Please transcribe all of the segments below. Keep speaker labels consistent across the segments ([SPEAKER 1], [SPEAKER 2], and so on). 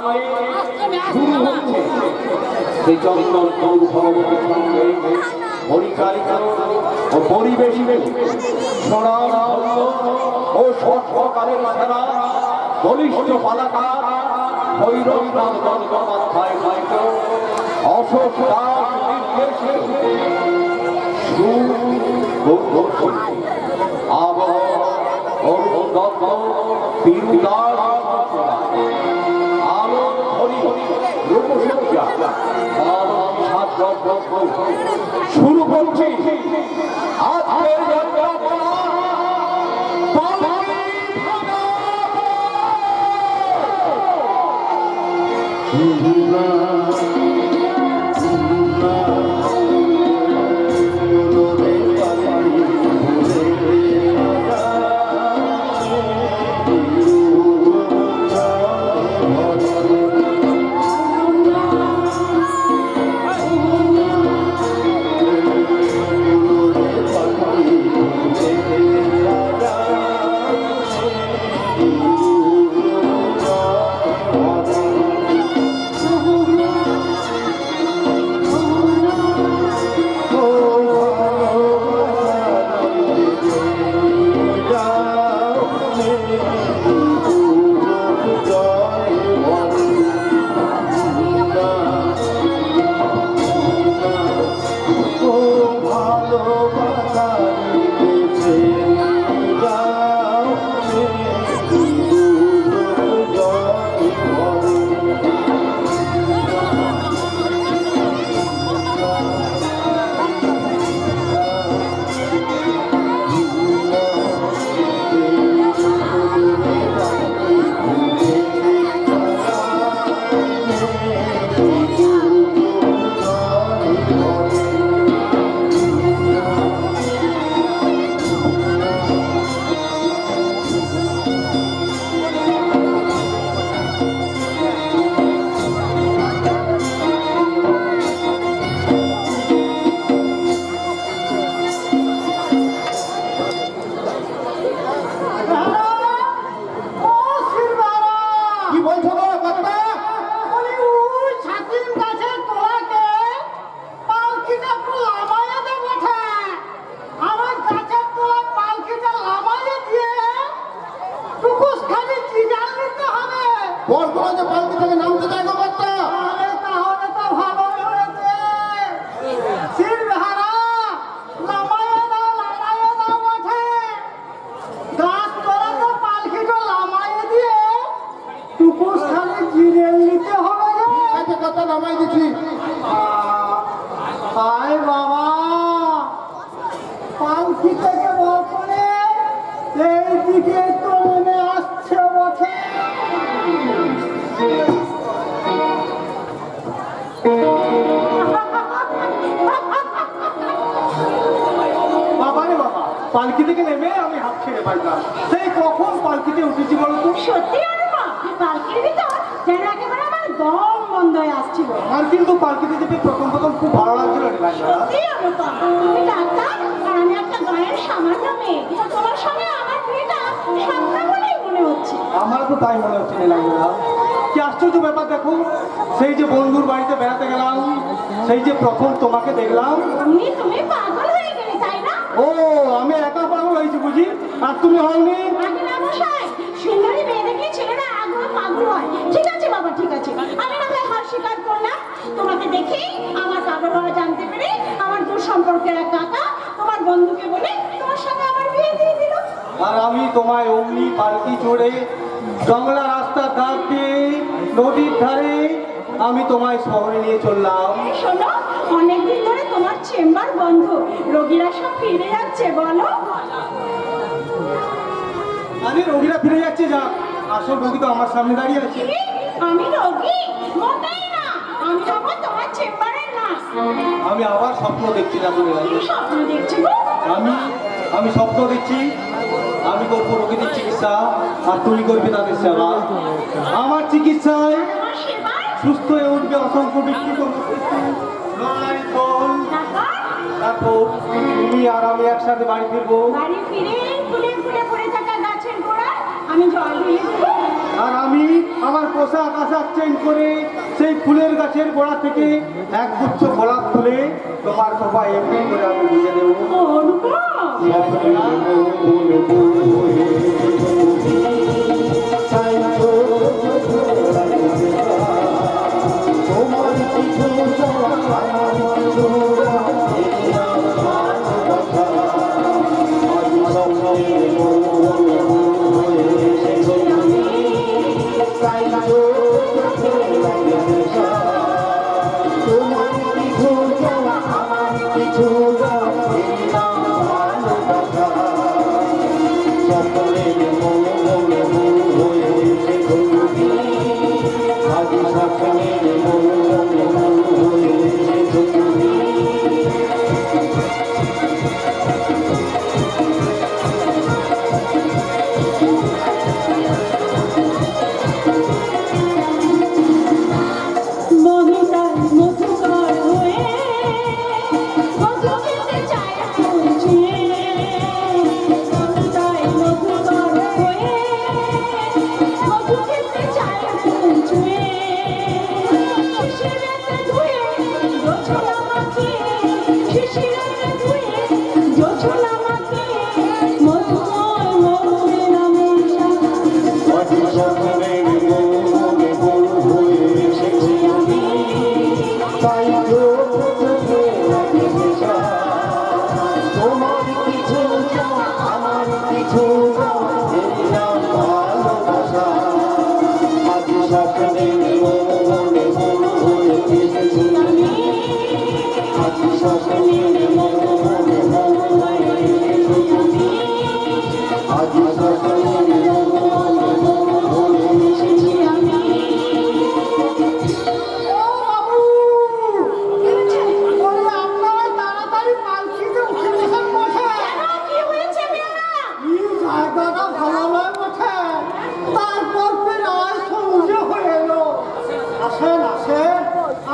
[SPEAKER 1] শুরু হচ্ছে সেই চন্দন তরু ভগবতীর সঙ্গে পরিচালিত ও পরিবেশিত সোনার ও সর্বকালের সেরা বলিষ্ঠ পালাকার ভৈরবনাথ বন্দ্যোপাধ্যায় নায়িত অশোক দাস নির্দেশিত আবহ অরুণ দত্ত পিরু দাস শুরু করছি আজকের যাত্রা।
[SPEAKER 2] পালকি থেকে নেমে আমি হাত ছেড়ে পাইলাম, সেই কখন পালকিতে উঠেছি বলতো।
[SPEAKER 3] সত্যি পালকির ভিতর যেন একেবারে আমার দম বন্ধ হয়ে আসছিল।
[SPEAKER 2] আর কিন্তু পালকিতে যেতে প্রথম খুব ভালো লাগছিল।
[SPEAKER 3] সত্যি তুমি ডাক্তার আর আমি একটা গায়ের সামান্য মেয়ে, তোমার সঙ্গে আমার বিয়েটা স্বপ্ন বলেই মনে হচ্ছে।
[SPEAKER 2] আমার তো তাই মনে হচ্ছে নীলাঞ্জনা। কি আশ্চর্য ব্যাপার দেখো, সেই যে বন্ধুর বাড়িতে বেড়াতে গেলাম, সেই যে প্রথম তোমাকে দেখলাম।
[SPEAKER 3] তুমি পাগল হয়ে গেলে তাই না?
[SPEAKER 2] ও আমি একা পাগল হয়েছি বুঝি, আর তুমি হওনি?
[SPEAKER 3] আগে না মশাই, সুন্দরী মেয়ে দেখে ছেলেরা আগ্রহ পাগল হয়। ঠিক আছে বাবা, ঠিক আছে, আমি না হয় হার স্বীকার করলাম। তোমাকে দেখেই আমার পাগল হওয়া জানতে পেরে আমার দূর সম্পর্কের এক কাকা তোমার বন্ধুকে বলে তোমার সঙ্গে আমার বিয়ে দিয়ে দিল।
[SPEAKER 2] আর আমি তোমায় অমনি পালকি চড়ে জংলা রাস্তার ধার দিয়ে নদীর ধারে আমি তোমায় শহরে নিয়ে চললাম।
[SPEAKER 3] শোনো, অনেকদিন ধরে তোমার চেম্বার বন্ধ, রোগীরা সব ফিরে যাচ্ছে বলো।
[SPEAKER 2] আরে রোগীরা ফিরে যাচ্ছে, যা আসল রোগী তো আমার সামনে দাঁড়িয়ে আছে।
[SPEAKER 3] আমি রোগী? মোটেই না, আমি হব তোমার চেম্বারের নার্স।
[SPEAKER 2] আমি আবার স্বপ্ন দেখছি না তুমি?
[SPEAKER 3] স্বপ্ন দেখছি গো?
[SPEAKER 2] আমি স্বপ্ন দেখছি আমি করবো রোগীদের চিকিৎসা, আর তুমি করবে তাদের সেবা। আমার চিকিৎসায় সুস্থ হয়ে উঠবে অসংখ্য ব্যক্তি। তারপর তুমি আর আমি একসাথে বাড়ি ফিরবো।
[SPEAKER 3] বাড়ি ফিরে ফুলে ফুলে পড়ে থাকা গাছের গোড়ায় আমি জল দিয়ে দেবো।
[SPEAKER 2] আর আমি আমার পোশাক আশাক চেঞ্জ করে সেই ফুলের গাছের গোড়া থেকে এক গুচ্ছ গোলাপ তুলে তোমার সবাই এমনি করে আমি বুঝে দেবো।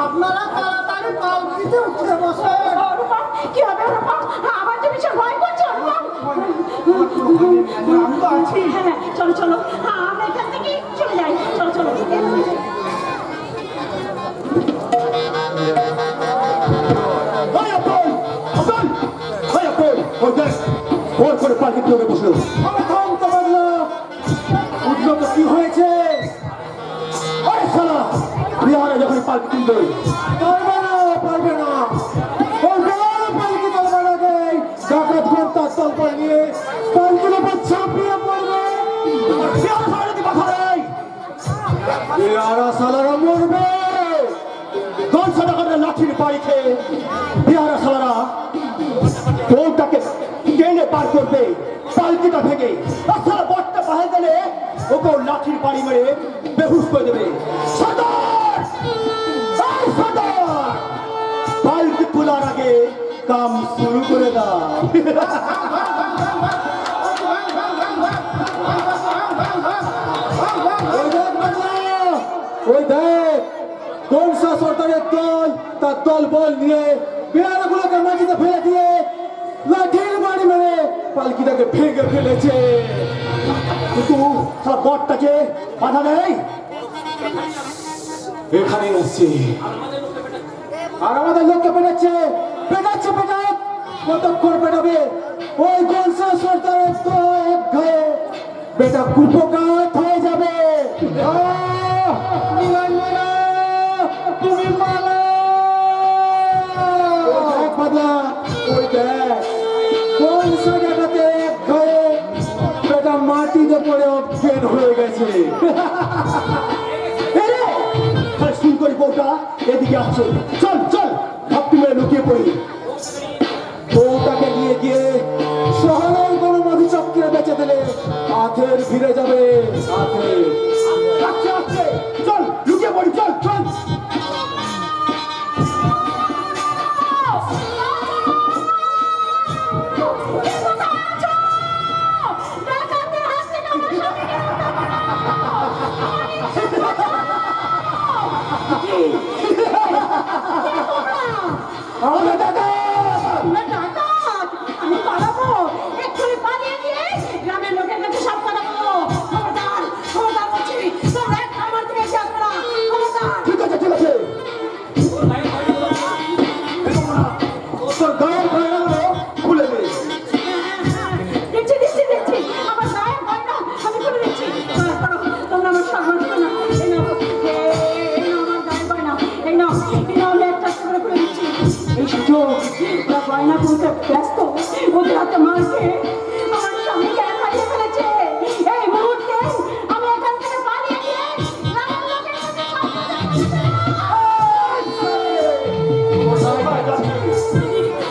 [SPEAKER 4] আপনারা তাড়াতাড়ি পালকিতে উঠে বসে।
[SPEAKER 3] কি হবে আমার তো ভীষণ ভয় করছে।
[SPEAKER 4] আমি তো আছি।
[SPEAKER 3] হ্যাঁ চলো চলো আমরা এখান থেকে চলে যাই। চলো চলো
[SPEAKER 2] উঠলো তো কি হয়েছে? যখন পালকি তুলবে পারবে না ওই পালকি তুলবে না ডাকাত ঘর তার তল করে নিয়ে পালকির উপর ছাপিয়ে পড়বে। পেয়ারা সালারা মরবে। কোন সাদাকারের লাঠির বাড়ি খেয়ে পেয়ারা সালারা বউটাকে টেনে পার করবে পালকিটা থেকে। তাছাড়া বটটা পাহে গেলে ওকে লাঠির বাড়ি মেরে বেহুশ করে দেবে। পালকি তোলার আগে কাম শুরু করে দাও। ওই দেখ কোন সরকারের দল তার দল বল নিয়ে পেয়ারাগুলোকে মাটিতে ফেলে দিয়ে লাঠির বাড়ি মেরে পালকিটাকে ভেঙে ফেলেছে। কিন্তু সব বটটাকে বাধা দেয় এখানে এসছে আর আমাদের লোককে পেটাচ্ছে পেটাচ্ছে পেটাক কতক্ষণ পেটাবে। ওই গোলসা সরকারের তো এক ঘরে বেটা কুপকাত হয়ে যাবে। তুমি মালা বদলা ওই দেখ কোন জায়গাটাতে এক ঘরে বেটা মাটিতে পড়ে অজ্ঞান হয়ে গেছে। শুন করি বউটা এদিকে আসছো। চল চল ভাবটি মেরে লুকিয়ে পড়ি। বউটাকে নিয়ে গিয়ে শহরের কোনো মধু চক্রে বেঁচে দিলে আথের ফিরে যাবে। আথের আসছে আসছে চল লুকিয়ে পড়ি চল চল। আমাদের দাদা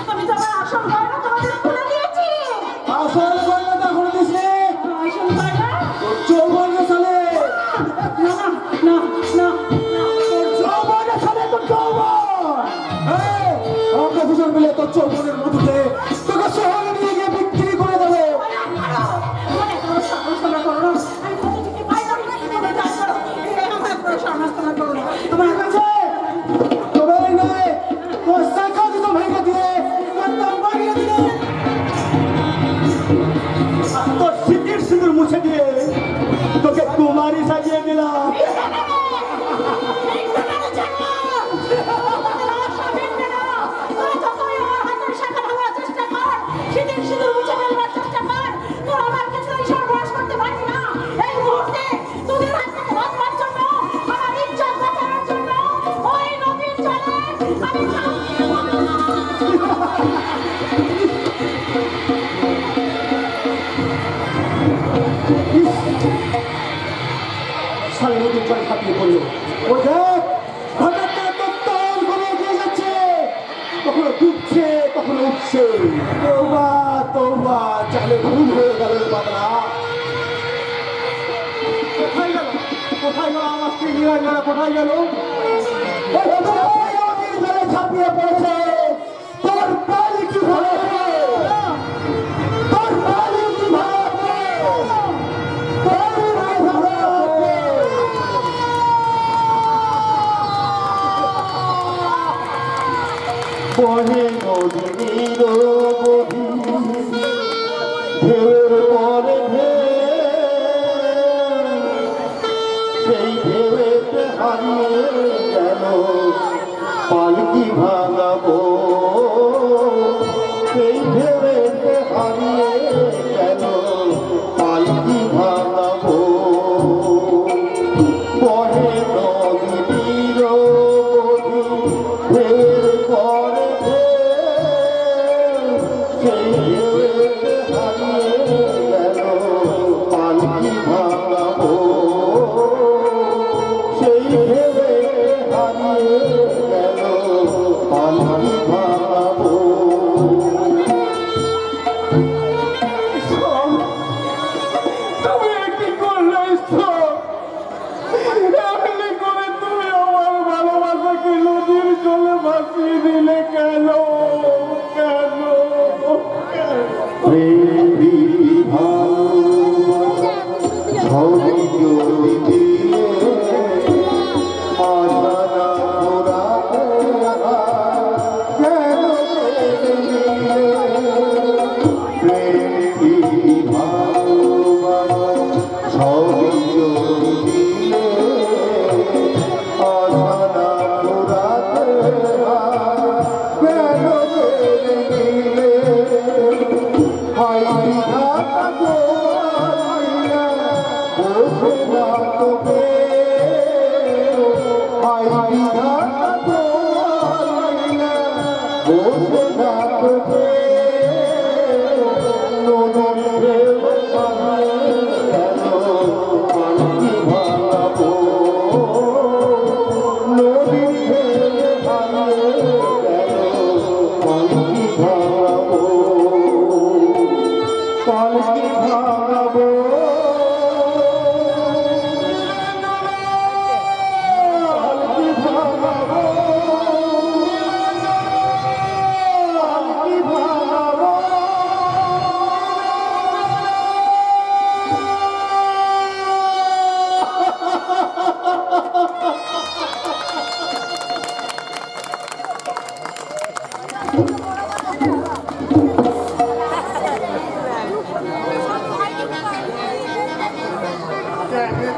[SPEAKER 3] আমি তো আমার আসল গয়না তোমাদের খুলে দিয়েছি।
[SPEAKER 2] আসল গয়না তখন দিছে
[SPEAKER 3] আসল গয়না?
[SPEAKER 2] যৌবন সালে
[SPEAKER 3] না না না না
[SPEAKER 2] তোর যৌবন সালে তোর যৌবন আমাকে ভূষণ মিলে তোর যৌবনের মধুতে তোকে শহরে নিয়ে গিয়ে বিক্রি করে দেবে তোমার কাছে তবে নয় তোর শাখা দিত ভেঙে দিয়ে তোর দাম বাড়িয়ে দিলে আর তোর সিঁদুর সিঁদুর মুছে দিয়ে তোকে কুমারী সাজিয়ে দিলাম সালে নদীর জল খাপিয়ে পড়লো ও দেখ হঠাৎ করে তোর তল করে এগিয়ে যাচ্ছে কখনো ডুবছে কখনো উঠছে তোবা তোবা চালে ভুল হয়ে গেল রে বাবা কোথায় গেল আমার স্ত্রী নিরঞ্জনা কোথায় গেল নদীর জলে ছাপিয়ে পড়েছে তোর পালি কি ভালো তোর পালি কি ভালো বহে নদীর ঢেউর পরে সেই ঢেউতে হারিয়ে গেল পালকি ভাঙাবো সেই ঢেউতে হারিয়ে গেল পালকি ভাঙাবো বহে নদীর ঢেউর পরে সেই ঢেউতে হারিয়ে গেল পালকি ভাঙাবো সেই ঢেউতে হারিয়ে গেল পালকি ভাঙাবো তুমি কি করলে এমনি করে তুমি আমার ভালোবাসাকে নদীর জলে ভাসিয়ে দিলে কেন কেন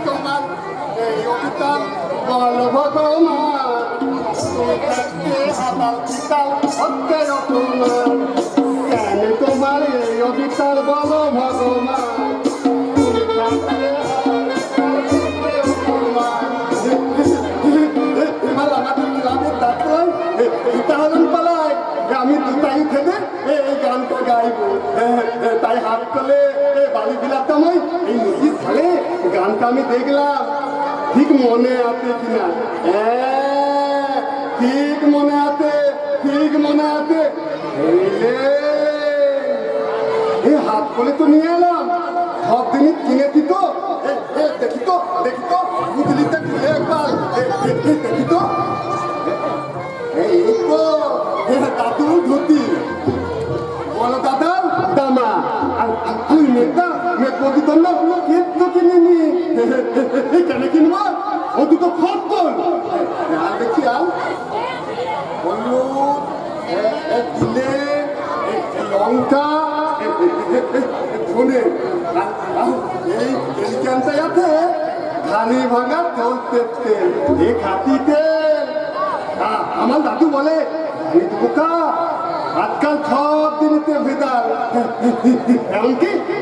[SPEAKER 4] তোমার এই অবিতাল বল ভগবান আবার বিতাল হচ্ছে অপমান কেন তোমার এই অবিতাল বল ভগবান আমি দুটাই থেকে এই গানটা গাইব তাই হাত করে বাড়ি বিলাতাম এই নদীর ধারে গানটা আমি দেখলাম ঠিক মনে আছে কিনা? ঠিক মনে আছে, ঠিক মনে আছে। এই রে, এই হাত করে তো নিয়ে এলাম, সব জিনিস কিনেছি তো। দেখি তো, দেখি তো, বুঝলিতে খুলে একবার দেখি তো। এই তো দাদুর ধুতি, বলো দাদা দামা। আর তুই মেয়েটা মেয়ে প্রতি তোর না কিচ্ছু কিনিনি। কেন কিনবো? ও দুটো খরচল। আর দেখি আর হলুদ, দিলে লঙ্কা, ধনে, এই ক্যানটাই আছে ধানি ভাঙা চলতে তেল, এই খাতিতে। আমার দাদু বলে বোকা আজকাল সব জিনিসে ভেদাল,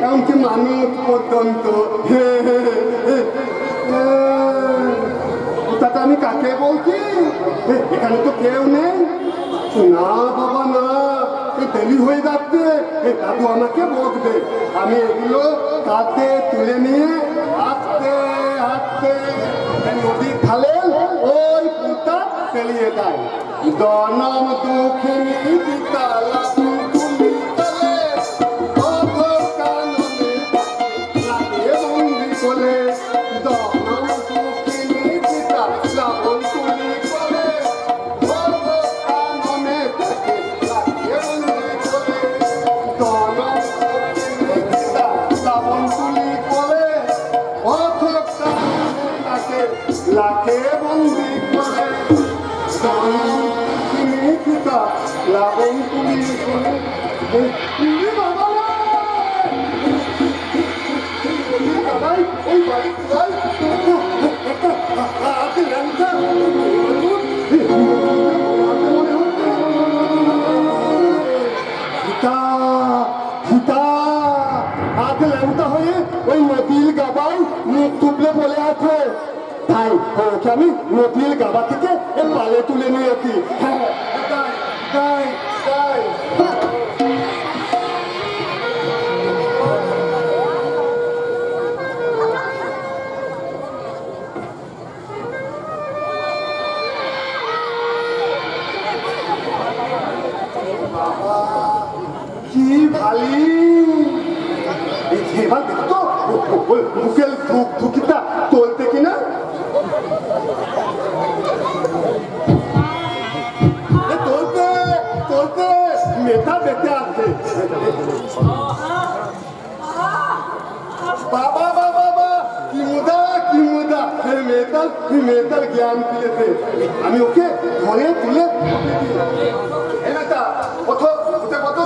[SPEAKER 4] এমনকি মানুষ পর্যন্ত। ওটাটা আমি কাকে বলছি? এখানে তো কেউ নেই। না বাবা না, দেরি হয়ে যাচ্ছে, দাদু আমাকে বকবে। আমি এগুলো কাঁধে তুলে নিয়ে হাঁটতে হাঁটতে নদীর খালে ওই পুঁতা পেলিয়ে যায়। জনম দুঃখিনী বিকালা তুলি তলে, অথ কাননে লাগে বন্দি কোলে। জনম দুঃখিনী বিকালা তুলি তলে, অথ কাননে থাকে লাগে বন্দি কোলে। জনম দুঃখিনী বিকালা তুলি কোলে, অথ কাননে থাকে লাগে বন্দি কোলে। লাবণ তুলি বাবা ওই বাড়ি হয়ে ওই নদীর গাবায় মুখ তুবলে বলে আছে। তাই ওকে আমি নদীর গাবা থেকে পালে তুলে নিয়েছি। হ্যাঁ তাই তাই বাবা কি ভালি। এবার দেখতো বুকের ধুকিটা তোলতে কিনা। তোলতে তোলতে মেটা বেঁচে আছে। বাবা বাবা বাবা কি মুদা কি মুদা। মেয়েটার জ্ঞান ফিরেছে। আমি ওকে ধরে তুলে মেয়েটা কত কত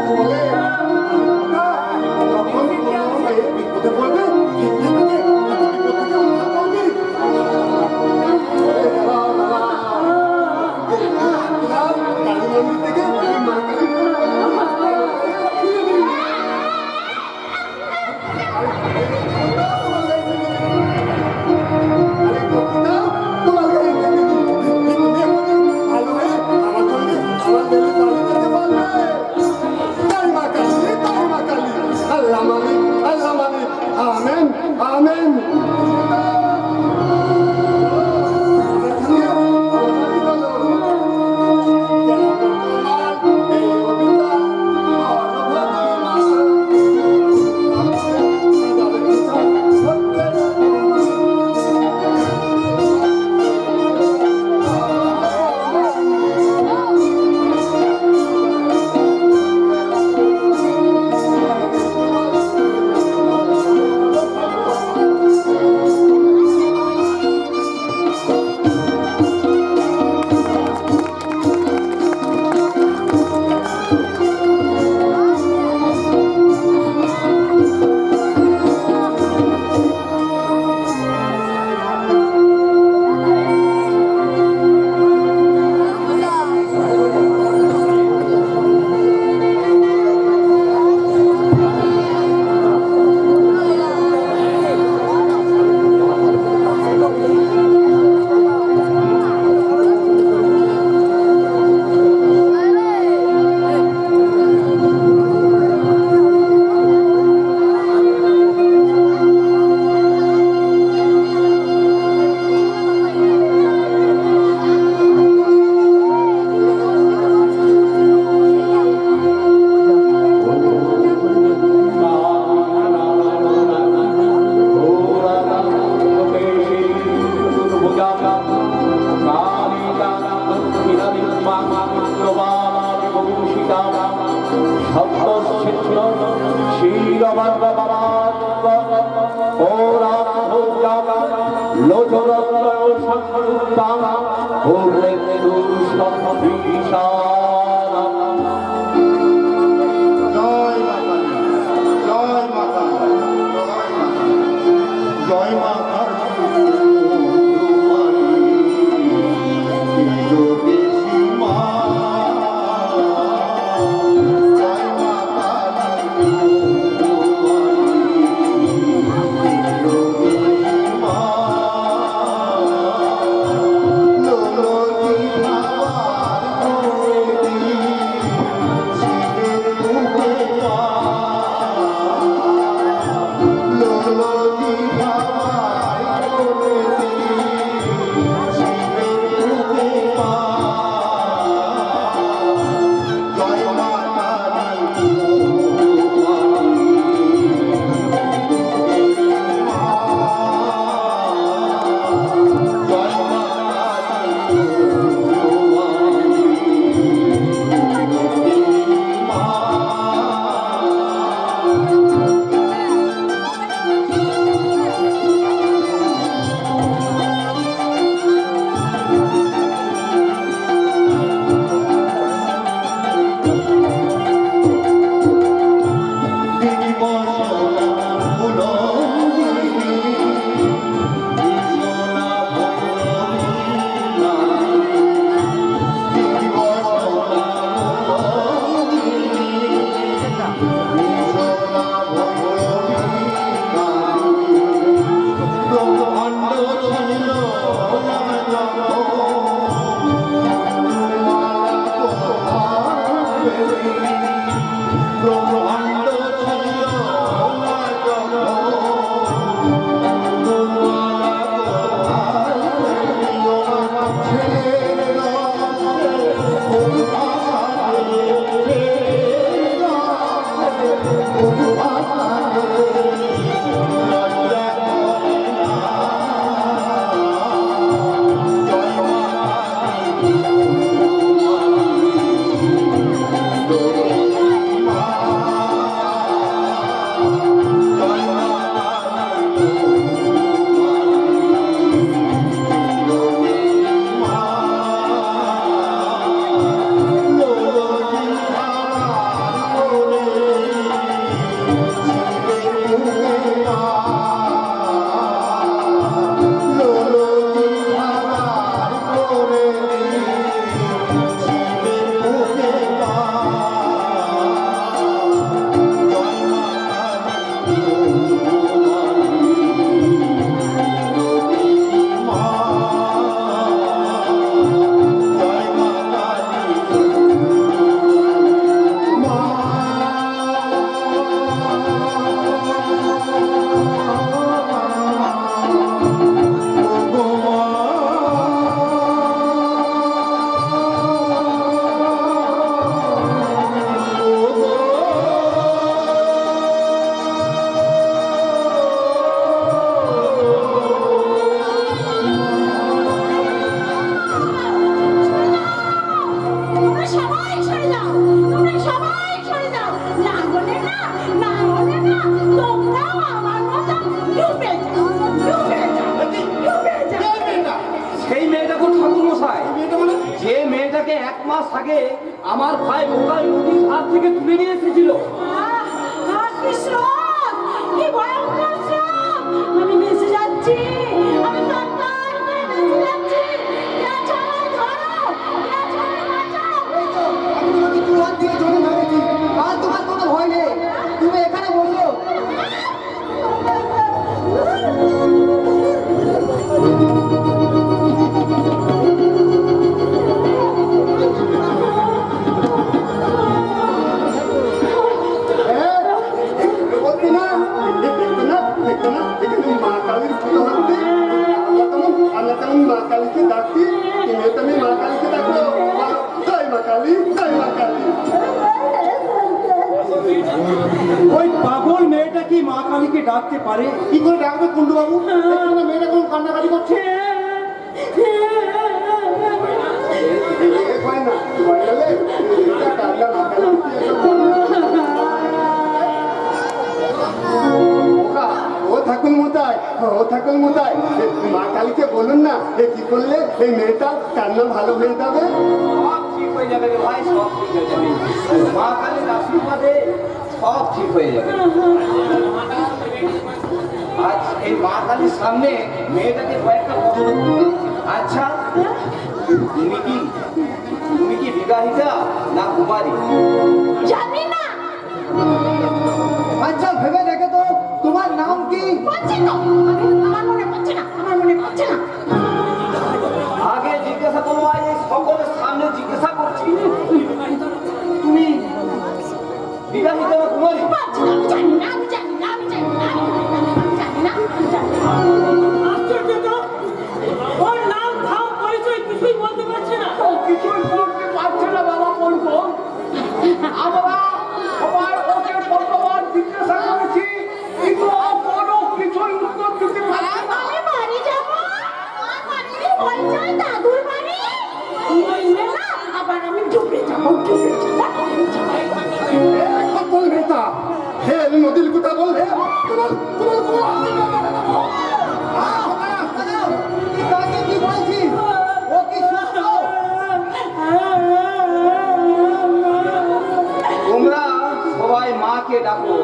[SPEAKER 4] বলে
[SPEAKER 1] মূল্যবান এবং সীতা সপ্তশ্রেষ্ঠ শিরবাদ ও রামভোজা লোচরত্ন সংযুক্তা ও মৃত্যু সন্ধিষা
[SPEAKER 4] জয় মাতা জয় মাতা জয় মাতা
[SPEAKER 1] আগে আমার ভাই মোকাল নদীর হাত থেকে তুলে নিয়ে এসেছিল।
[SPEAKER 3] আমি ভেসে যাচ্ছি, আমি কান্নার করে ভেসে যাচ্ছি।
[SPEAKER 2] আমি তোমাকে দু হাত দিয়ে জলে ধরেছি, আর তোমার কোনো ভয় নেই, তুমি এখানে বসো।
[SPEAKER 5] ওই পাগল মেয়েটা কি মা কালীকে ডাকতে পারে?
[SPEAKER 2] কি করে ডাকবে কুন্ডু বাবু? মেয়েটা কোন কান্নাকাটি করছে?
[SPEAKER 4] ও ঠাকুর মশাই, মা কালীকে বলুন না কি করলে এই মেয়েটা কান্না ভালো হয়ে যাবে।
[SPEAKER 1] সব ঠিক হয়ে যাবে রে ভাই, সব ঠিক হয়ে যাবে। মা কালীর আশীর্বাদে সব ঠিক হয়ে যাবে। আজ এই মা কালীর সামনে মেয়েটাকে কয়েকটা প্রশ্ন করবো। আচ্ছা, তুমি কি বিবাহিতা না কুমারী?
[SPEAKER 3] জানি না।
[SPEAKER 2] আচ্ছা ভেবে দেখে তো, তোমার নাম কি?
[SPEAKER 3] পড়ছে তো, আমার মনে পড়ছে না, আমার মনে পড়ছে না।
[SPEAKER 1] আগে জিজ্ঞাসা করবো, আজ এই সকলের সামনে জিজ্ঞাসা করছি, তুমি বিবাহিতা না কুমারী?
[SPEAKER 3] পড়ছে না, আমি জানি না, আমি জানি না, আমি জানি না, আমি জানি না, আমি জানি না।
[SPEAKER 6] আশ্চর্য তো, ওর নাম ধাম পরিচয় কিছুই বলতে পারছে না।
[SPEAKER 1] ও কিছুই বলতে পারছে না বাবা, বলবো আমরা সবাই ওকে কতবার জিজ্ঞাসা করেছি, কিন্তু ও কোনো কিছুই উত্তর দিতে পারে না।
[SPEAKER 3] আমি বাড়ি যাবো, আমার বাড়ির পরিচয় দাদুর বাড়ি। বললে না, আবার আমি ডুবে যাবো, ডুবে যাবো, ডুবে যাবো।
[SPEAKER 4] এখন বলবে তা হে নদীর কথা বলবে তোমার তোমার
[SPEAKER 2] তাকে কি বলছিস? ও কি সুস্থ?
[SPEAKER 1] তোমরা সবাই মাকে ডাকো,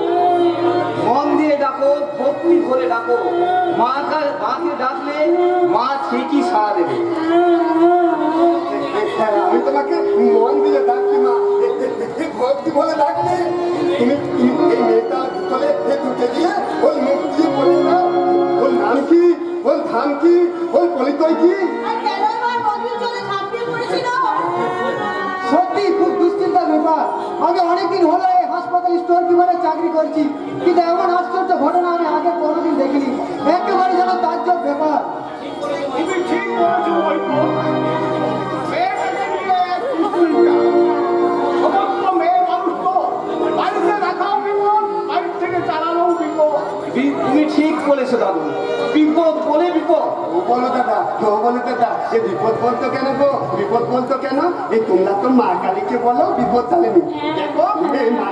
[SPEAKER 1] মন দিয়ে ডাকো, ভক্তি করে ডাকো। মাকে ডাকলে মা ঠিকই সাড়া দেবে।
[SPEAKER 4] আমি তোমাকে মন দিয়ে ডাকি মা, ভক্তি বলে ডাকলে তুমি এই মেয়েটা বলে ঢুকে দিয়ে ওই মুখ দিয়ে বলে দাও ওর নাম কি, ওর ধান কি, ওর পরিচয় কি।
[SPEAKER 3] আর কেন আমার নদীর জলে ঝাঁপিয়ে পড়েছিল?
[SPEAKER 2] সত্যি খুব দুশ্চিন্তার ব্যাপার। আমি অনেকদিন হলো এই হাসপাতাল স্টোর কিপারে চাকরি করছি, কিন্তু এমন আশ্চর্য ঘটনা আমি আগে কোনোদিন দেখিনি। একেবারে যেন তাজ্জব ব্যাপার।
[SPEAKER 1] তুমি ঠিক বলেছো বৈকুণ্ঠ। মেয়েটাকে নিয়ে কুকুরটা। সমস্ত মেয়ে মানুষ তো বাড়িতে রাখাও বিপদ, বাড়ির থেকে চালানোও বিপদ। তুমি ঠিক বলেছো দাদু, বিপদ বলে বিপদ।
[SPEAKER 4] ও বলো দাদা, ও বলো দাদা, এ বিপদ বলতো কেন গো, বিপদ বলতো কেন? এই তোমরা তো মা কালীকে বলো বিপদ চালেনি। দেখো এই মা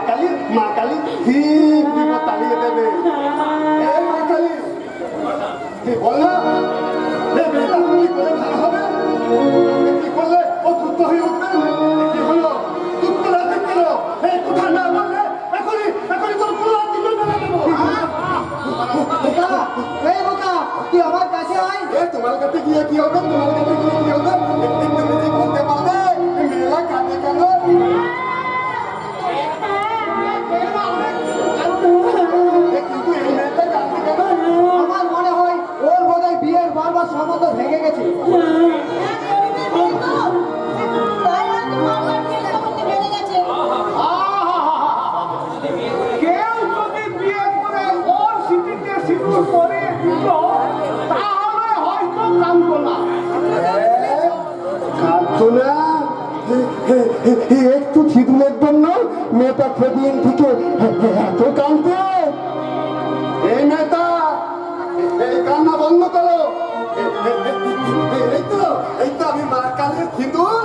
[SPEAKER 4] কালী ঠিক বিপদ চালিয়ে দেবে। এই মা কালী বল না, এই মেয়েটা কি করে ভালো হবে, কি করলে ও দ্রুত হয়ে উঠবে, কি হলো দ্রুত রাতে কেন এই কথা না বললে এখনই তোর পুরো জীবন বেড়ে দেবো।
[SPEAKER 2] বোকা, এই বোকা, তুই আমার কাছে আয়।
[SPEAKER 4] তোমার কাছে গিয়ে কি হবে, তোমার কাছে গিয়ে কি হবে, একদিন তুমি যে বলতে পারবে মেয়েরা কাঁদে কেন। কিন্তু এই মেয়েটা কাঁদে কেন?
[SPEAKER 2] আমার মনে হয় ওর বোধহয় বিয়ের বারবার সম্বন্ধ ভেঙে গেছে।
[SPEAKER 1] কেউ যদি বিয়ে করে ওর স্মৃতিতে সিঁদুর পরিয়ে দিল, তাহলে হয়তো কাঁদবো না।
[SPEAKER 4] কাঁদতো না, একটু সিঁদুরের জন্য মেয়েটা সেদিন থেকে এত কাঁদতো। এই মেয়েটা এই কান্না বন্ধ করো। এই তো আমি মা কালীর সিঁদুর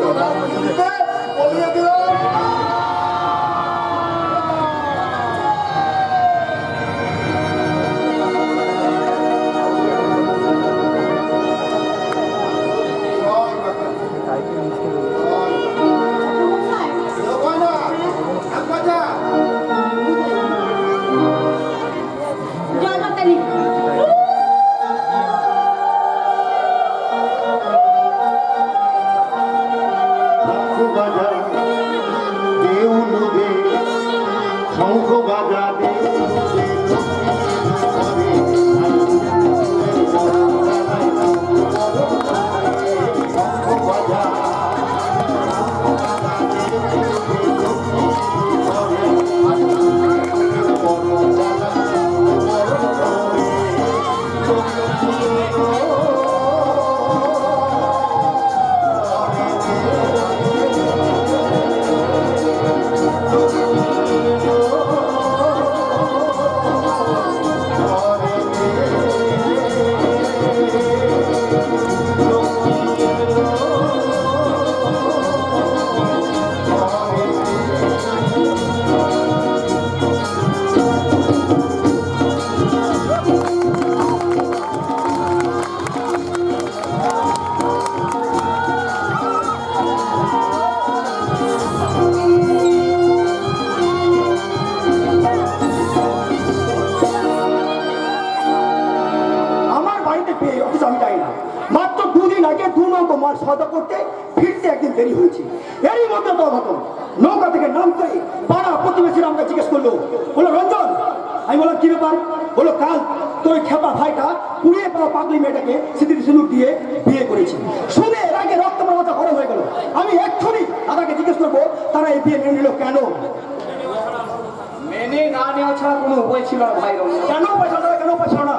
[SPEAKER 4] তোমার সিঁদুরে পরিয়ে দিলাম।
[SPEAKER 3] জয় মা কালী।
[SPEAKER 4] শঙ্খ বাজা
[SPEAKER 2] দিয়েছি। এরই মধ্যে তো ঘটন নৌকা থেকে নামতে পাড়া প্রতিবেশীরা আমাকে জিজ্ঞেস করলো, বললো রঞ্জন, আমি বললাম কি ব্যাপার? বললো কাল তোর খেপা ভাইটা কুড়িয়ে পাওয়া পাগলি মেয়েটাকে স্মৃতির সিঁদুর দিয়ে বিয়ে করেছে। শুনে এর আগে রক্ত আমার মাথা গরম হয়ে গেল। আমি এক্ষুনি দাদাকে জিজ্ঞেস করবো তারা এই বিয়ে মেনে নিল কেন?
[SPEAKER 1] মেনে না নেওয়া ছাড়া কোনো উপায় ছিল না ভাই রঞ্জন।
[SPEAKER 2] কেন পয়সা দেবে, কেন পয়সা না?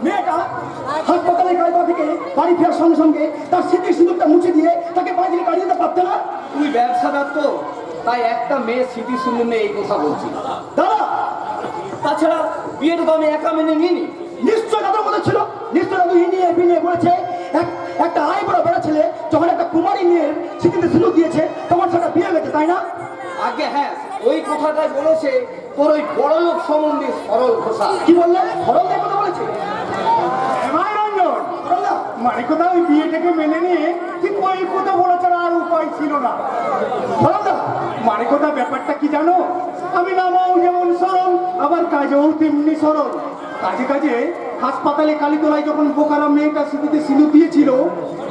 [SPEAKER 2] মেয়েটা হাসপাতালে কালবা থেকে বাড়ি ফেরার সঙ্গে সঙ্গে তার স্মৃতির সিঁদুরটা মুছে দিয়ে তাকে বাড়ি থেকে গাড়ি দিতে পারতে না?
[SPEAKER 1] তুই ব্যবসাদার তো, তাই একটা মেয়ে স্মৃতি শুনলে এই কথা বলছি।
[SPEAKER 2] দাদা
[SPEAKER 1] তাছাড়া বিয়েটা তো আমি একা মেনে নিইনি।
[SPEAKER 2] নিশ্চয় দাদার মধ্যে ছিল, নিশ্চয় দাদু ইনিয়ে বিনিয়ে বলেছে একটা আয় বড় বেড়া ছেলে যখন একটা কুমারী মেয়ের স্মৃতিতে সিঁদুর দিয়েছে তখন সেটা বিয়ে হয়েছে, তাই না?
[SPEAKER 1] আগে হ্যাঁ, ওই কথাটাই বলেছে তোর ওই বড় লোক সম্বন্ধে সরল ঘোষা।
[SPEAKER 2] কি বললে? সরল দিয়ে কথা বলেছে?
[SPEAKER 5] ভাই রঞ্জন,
[SPEAKER 2] সরল দা,
[SPEAKER 5] মানে কোথাও ওই বিয়েটাকে মেনে নিয়ে ঠিক ওই কথা বলা ছাড়া আর উপায় ছিল না।
[SPEAKER 2] সরল দা,
[SPEAKER 5] মানে কোথা ব্যাপারটা কি জানো? আমি নামাও যেমন সরল, আবার কাজেও তেমনি সরল। কাজে কাজে হাসপাতালে কালীতলায় যখন বোকারাম মেয়েটা স্মৃতিতে সিঁদুর দিয়েছিল,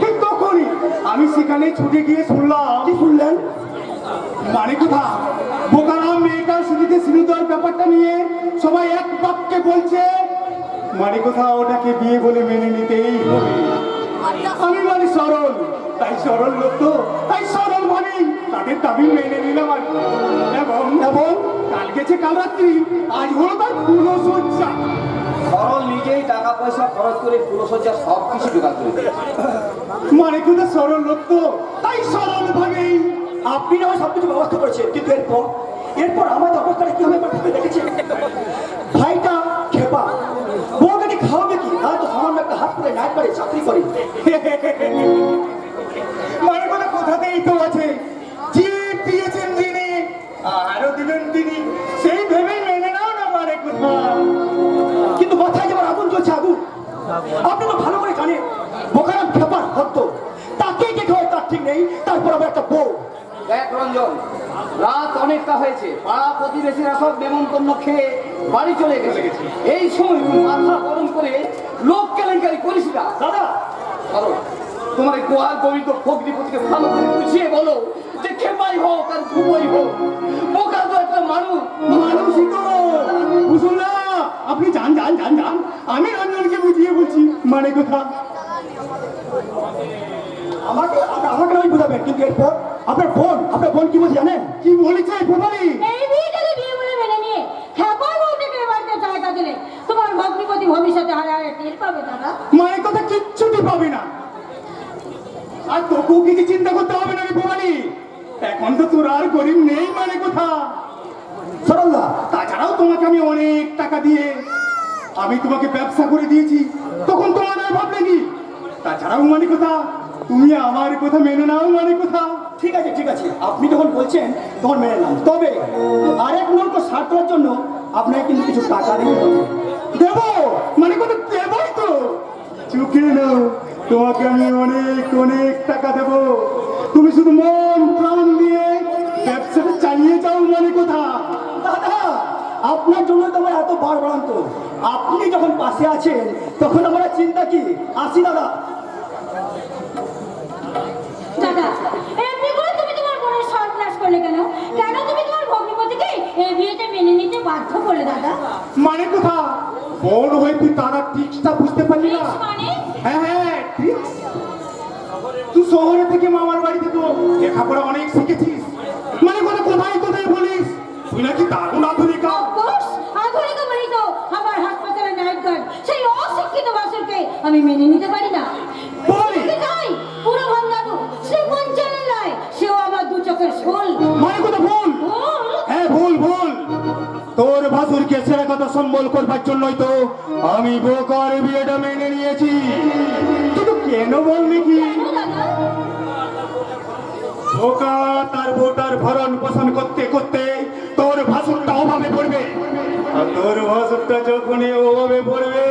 [SPEAKER 5] ঠিক তখনই আমি সেখানে ছুটে গিয়ে শুনলাম।
[SPEAKER 2] কি শুনলেন?
[SPEAKER 5] মানে কোথা বোকারাম মেয়েটার স্মৃতিতে সিঁদুর দেওয়ার ব্যাপারটা নিয়ে সবাই এক বাক্যে বলছে, মানে কোথা ওটাকে বিয়ে বলে মেনে নিতেই হবে। আমি মানে সরল, তাই সরল লোক তো, তাই সরল মানে তাদের দাবি মেনে নিলাম আর কি। এবং কাল গেছে কাল রাত্রি, আজ হলো তার ফুলসজ্জা।
[SPEAKER 1] সরল নিজেই টাকা পয়সা খরচ করে ফুলসজ্জা সব কিছু জোগাড় করে দিয়েছে।
[SPEAKER 5] মানে কোথা সরল লোক তো, তাই সরল ভাবেই।
[SPEAKER 2] আপনি না হয় সবকিছু ব্যবস্থা করেছেন, কিন্তু এরপর আমাদের অবস্থাটা কি হবে ভেবে দেখেছেন? ভাইটা খেপা, বউটাকে খাওয়াবে কি? তাহলে তো সামান্য একটা হাসপাতালে নাইট করে চাকরি করে।
[SPEAKER 5] মানে কোথা কোথাতেই তো আছে, জীব দিয়েছেন যিনি আরো দিবেন তিনি, সেই ভেবেই মেনে নাও না। মানে কোথা
[SPEAKER 2] কিন্তু মাথায় যেমন আগুন জ্বলছে আগুন, আপনি তো ভালো করে জানেন বোকারাম খেপার ভক্ত, তাকে কে খাওয়ায় তার ঠিক নেই, তারপর আবার একটা বউ।
[SPEAKER 1] দেখ রঞ্জন, রাত অনেকটা হয়েছে, পাড়া প্রতিবেশীরা সব নেমন্তন্ন খেয়ে বাড়ি চলে গেছে। এই সময় তুই মাথা গরম করে লোক কেলেঙ্কারি করিস না।
[SPEAKER 2] দাদা,
[SPEAKER 1] কারণ তোমার এই গোয়াল গোবিন্দ ফগ্নিপতিকে ভালো করে বুঝিয়ে বলো যে খেপাই হোক আর ঘুমোই হোক, বোকা তো একটা মানুষ।
[SPEAKER 5] মানুষই তো, বুঝুন না আপনি যান যান যান যান, আমি রঞ্জনকে বুঝিয়ে বলছি। মানে কোথা
[SPEAKER 2] আমাকে নয় বুঝাবেন, কিন্তু এরপর আপনার বোন কি বলছে জানেন?
[SPEAKER 5] কি বলেছে প্রভারী?
[SPEAKER 3] এই বিয়েটাকে বিয়ে বলে মেনে নিয়ে খেপার বউটাকে এ বাড়িতে জায়গা দিলে তোমার ভগ্নিপতি ভবিষ্যতে হারে হারে টের পাবে দাদা।
[SPEAKER 5] মানে কথা কিচ্ছুটি পাবে না, আর তোকেও কিছু চিন্তা করতে হবে না রে প্রভারী। এখন তো তোর আর গরিব নেই। মানে কোথা
[SPEAKER 2] সরলদা,
[SPEAKER 5] তাছাড়াও তোমাকে আমি অনেক টাকা দিয়ে আমি তোমাকে ব্যবসা করে দিয়েছি, তখন তোমার আর ভাবলে কি? তাছাড়াও মানে কোথা তুমি আমার কথা মেনে নাও। মানে কোথা
[SPEAKER 2] ঠিক আছে, আপনি যখন বলছেন তখন মেনে নাম, তবে আরেক নৌকো সার তোলার জন্য আপনাকে কিন্তু কিছু টাকা দিতে হবে।
[SPEAKER 5] দেব, মানে কথা দেবই তো, চুকে নাও, তোমাকে আমি অনেক অনেক টাকা দেব, তুমি শুধু মন প্রাণ দিয়ে ব্যবসাটা চালিয়ে যাও। মানে কোথা
[SPEAKER 2] দাদা, আপনার জন্য তো আমার এত বাড়বাড়ান্ত, আপনি যখন পাশে আছেন তখন আমার আর চিন্তা কি? আসি দাদা।
[SPEAKER 3] দাদা, এমনি করে তুমি তোমার বোনের সর্বনাশ করলে কেন? কেন তুমি তোমার ভগ্নিপতিকে এই বিয়েতে মেনে নিতে বাধ্য করলে দাদা?
[SPEAKER 5] মানে কোথা বড় হয়ে তুই তারা ট্রিক্সটা বুঝতে পারলি না?
[SPEAKER 3] মানে
[SPEAKER 5] হ্যাঁ ট্রিক্স, তুই শহরে থেকে মামার বাড়িতে তো লেখাপড়া অনেক শিখেছিস। মানে কথা কোথায় কোথায় বলিস তুই নাকি দারুণ আধুনিকা।
[SPEAKER 3] অফকোর্স, আধুনিক বলি তো আমার হাসপাতালে নাইট গার্ড সেই অশিক্ষিত বাসুরকে আমি মেনে নিতে পারি না।
[SPEAKER 5] বলি
[SPEAKER 3] তাই পুরো ভান্ডারু সে পঞ্চায়েত নয়, সেও আমার দু চোখের শোল।
[SPEAKER 5] মানে কথা ভুল। হ্যাঁ ভুল। তোর ভাসুরকে ছেড়ে কথা সম্বল করবার জন্যই তো আমি বোকার বিয়েটা মেনে নিয়েছি। কিন্তু কেন বললি কি?
[SPEAKER 3] কেন দাদা?
[SPEAKER 5] বোকা তার ভোটার ভরণ পোষণ করতে করতে তোর ভাসুরটা অভাবে পড়বে, আর তোর ভাসুরটা যখনই অভাবে পড়বে